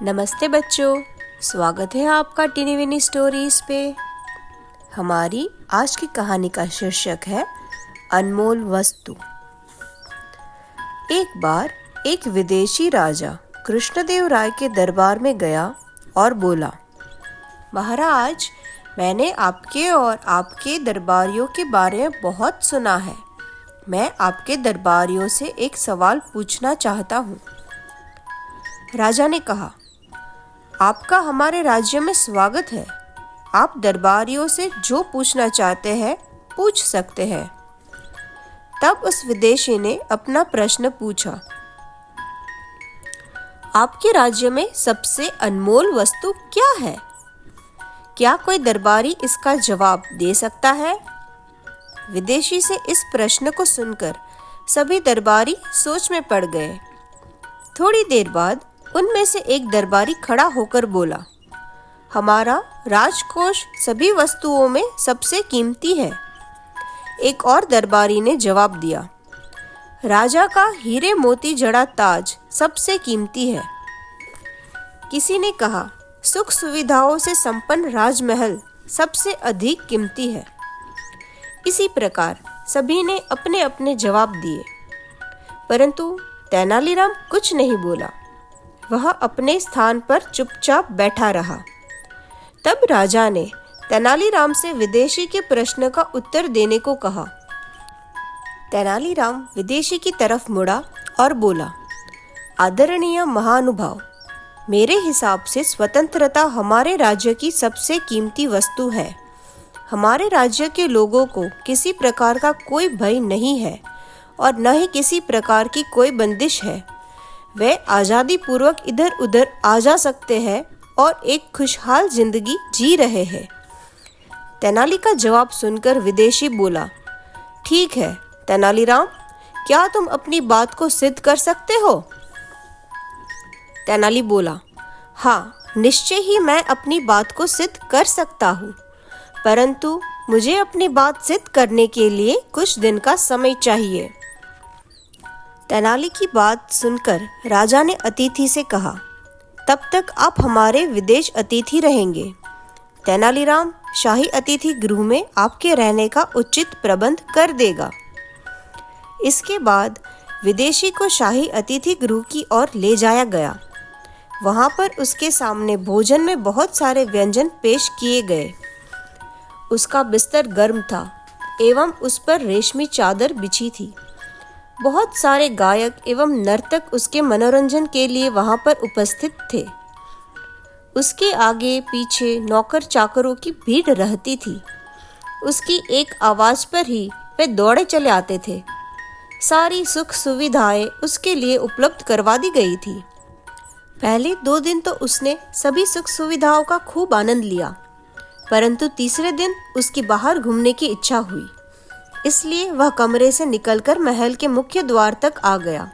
नमस्ते बच्चों, स्वागत है आपका टिनी विनी स्टोरीज पे। हमारी आज की कहानी का शीर्षक है अनमोल वस्तु। एक बार एक विदेशी राजा कृष्णदेव राय के दरबार में गया और बोला, महाराज, मैंने आपके और आपके दरबारियों के बारे में बहुत सुना है। मैं आपके दरबारियों से एक सवाल पूछना चाहता हूँ। राजा ने कहा, आपका हमारे राज्य में स्वागत है। आप दरबारियों से जो पूछना चाहते हैं पूछ सकते हैं। तब उस विदेशी ने अपना प्रश्न पूछा, आपके राज्य में सबसे अनमोल वस्तु क्या है? क्या कोई दरबारी इसका जवाब दे सकता है? विदेशी से इस प्रश्न को सुनकर सभी दरबारी सोच में पड़ गए। थोड़ी देर बाद उनमें से एक दरबारी खड़ा होकर बोला, हमारा राजकोष सभी वस्तुओं में सबसे कीमती है। एक और दरबारी ने जवाब दिया, राजा का हीरे मोती जड़ा ताज सबसे कीमती है। किसी ने कहा, सुख सुविधाओं से संपन्न राजमहल सबसे अधिक कीमती है। इसी प्रकार सभी ने अपने अपने जवाब दिए, परंतु तेनालीराम कुछ नहीं बोला। वह अपने स्थान पर चुपचाप बैठा रहा। तब राजा ने तेनालीराम से विदेशी के प्रश्न का उत्तर देने को कहा। तेनालीराम विदेशी की तरफ मुड़ा और बोला, आदरणीय महानुभाव, मेरे हिसाब से स्वतंत्रता हमारे राज्य की सबसे कीमती वस्तु है। हमारे राज्य के लोगों को किसी प्रकार का कोई भय नहीं है और न ही किसी प्रकार की कोई बंदिश है। वे आज़ादी पूर्वक इधर उधर आ जा सकते हैं और एक खुशहाल जिंदगी जी रहे हैं। तेनाली का जवाब सुनकर विदेशी बोला, ठीक है तेनालीराम, क्या तुम अपनी बात को सिद्ध कर सकते हो? तेनाली बोला, हाँ, निश्चय ही मैं अपनी बात को सिद्ध कर सकता हूँ, परंतु मुझे अपनी बात सिद्ध करने के लिए कुछ दिन का समय चाहिए। तेनाली की बात सुनकर राजा ने अतिथि से कहा, तब तक आप हमारे विदेश अतिथि रहेंगे। तेनालीराम शाही अतिथि गृह में आपके रहने का उचित प्रबंध कर देगा। इसके बाद विदेशी को शाही अतिथि गृह की ओर ले जाया गया। वहां पर उसके सामने भोजन में बहुत सारे व्यंजन पेश किए गए। उसका बिस्तर गर्म था एवं उस पर रेशमी चादर बिछी थी। बहुत सारे गायक एवं नर्तक उसके मनोरंजन के लिए वहां पर उपस्थित थे। उसके आगे पीछे नौकर चाकरों की भीड़ रहती थी। उसकी एक आवाज पर ही वे दौड़े चले आते थे। सारी सुख सुविधाएं उसके लिए उपलब्ध करवा दी गई थी। पहले 2 दिन तो उसने सभी सुख सुविधाओं का खूब आनंद लिया, परंतु तीसरे दिन उसकी बाहर घूमने की इच्छा हुई। इसलिए वह कमरे से निकलकर महल के मुख्य द्वार तक आ गया,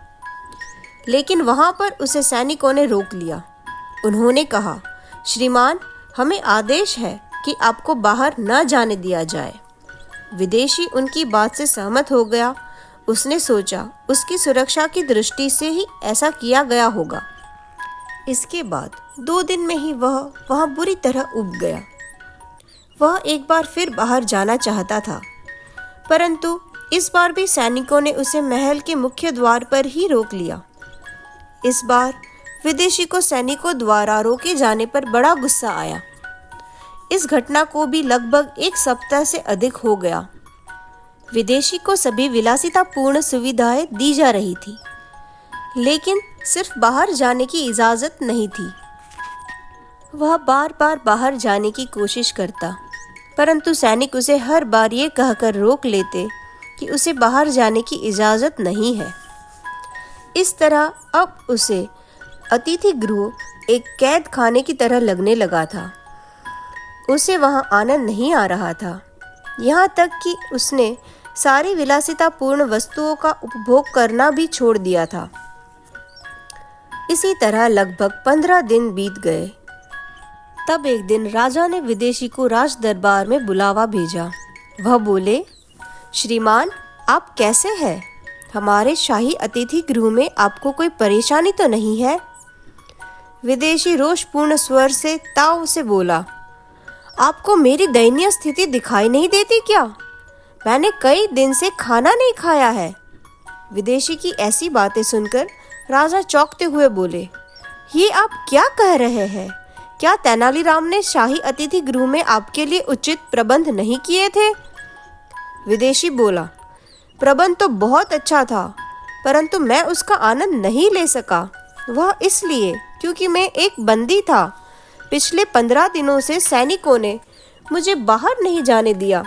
लेकिन वहां पर उसे सैनिकों ने रोक लिया। उन्होंने कहा, श्रीमान, हमें आदेश है कि आपको बाहर न जाने दिया जाए। विदेशी उनकी बात से सहमत हो गया। उसने सोचा उसकी सुरक्षा की दृष्टि से ही ऐसा किया गया होगा। इसके बाद 2 दिन में ही वह वहां बुरी तरह उब गया। वह एक बार फिर बाहर जाना चाहता था, परंतु इस बार भी सैनिकों ने उसे महल के मुख्य द्वार पर ही रोक लिया। इस बार विदेशी को सैनिकों द्वारा रोके जाने पर बड़ा गुस्सा आया। इस घटना को भी लगभग 1 सप्ताह से अधिक हो गया। विदेशी को सभी विलासितापूर्ण सुविधाएं दी जा रही थी, लेकिन सिर्फ बाहर जाने की इजाजत नहीं थी। वह बार बार बाहर जाने की कोशिश करता, परंतु सैनिक उसे हर बार ये कहकर रोक लेते कि उसे बाहर जाने की इजाजत नहीं है। इस तरह अब उसे अतिथि गृह एक कैद खाने की तरह लगने लगा था। उसे वहां आनंद नहीं आ रहा था, यहाँ तक कि उसने सारी विलासितापूर्ण वस्तुओं का उपभोग करना भी छोड़ दिया था। इसी तरह लगभग 15 दिन बीत गए। तब एक दिन राजा ने विदेशी को राज दरबार में बुलावा भेजा। वह बोले, श्रीमान, आप कैसे हैं? हमारे शाही अतिथि गृह में आपको कोई परेशानी तो नहीं है? विदेशी रोषपूर्ण स्वर से ताव से बोला, आपको मेरी दयनीय स्थिति दिखाई नहीं देती क्या? मैंने कई दिन से खाना नहीं खाया है। विदेशी की ऐसी बातें सुनकर राजा चौंकते हुए बोले, ये आप क्या कह रहे हैं? क्या तेनालीराम ने शाही अतिथि गृह में आपके लिए उचित प्रबंध नहीं किए थे? विदेशी बोला, प्रबंध तो बहुत अच्छा था, परंतु मैं उसका आनंद नहीं ले सका। वह इसलिए क्योंकि मैं एक बंदी था। पिछले 15 दिनों से सैनिकों ने मुझे बाहर नहीं जाने दिया।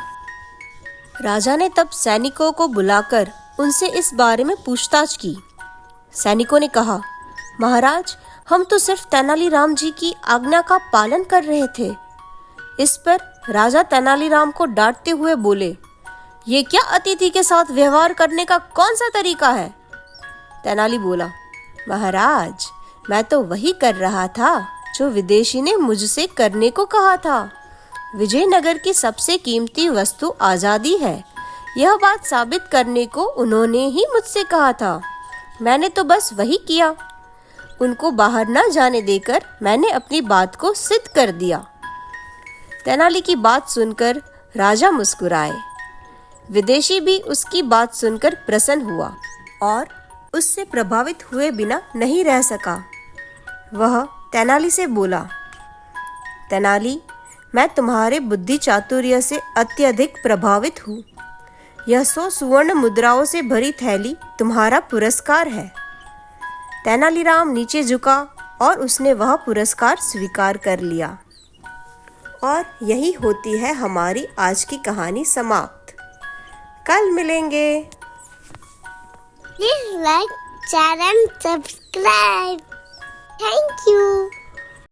राजा ने तब सैनिकों को बुलाकर उनसे इस बारे में पूछताछ की। सैनिकों ने कहा, महाराज, हम तो सिर्फ तेनालीराम जी की आज्ञा का पालन कर रहे थे। इस पर राजा तेनालीराम को डांटते हुए बोले, ये क्या अतिथि के साथ व्यवहार करने का कौन सा तरीका है? तेनाली बोला, महाराज, मैं तो वही कर रहा था जो विदेशी ने मुझसे करने को कहा था। विजयनगर की सबसे कीमती वस्तु आज़ादी है। यह बात साबित करने को उन्होंने ही मुझसे कहा था। मैंने तो बस वही किया। उनको बाहर न जाने देकर मैंने अपनी बात को सिद्ध कर दिया। तेनाली की बात सुनकर राजा मुस्कुराए। विदेशी भी उसकी बात सुनकर प्रसन्न हुआ और उससे प्रभावित हुए बिना नहीं रह सका। वह तेनाली से बोला, तेनाली, मैं तुम्हारे बुद्धि चातुर्य से अत्यधिक प्रभावित हूँ। यह 100 सुवर्ण मुद्राओं से भरी थैली तुम्हारा पुरस्कार है। तेनालीराम नीचे झुका और उसने वह पुरस्कार स्वीकार कर लिया। और यही होती है हमारी आज की कहानी समाप्त। कल मिलेंगे। Please like, share and subscribe. Thank you.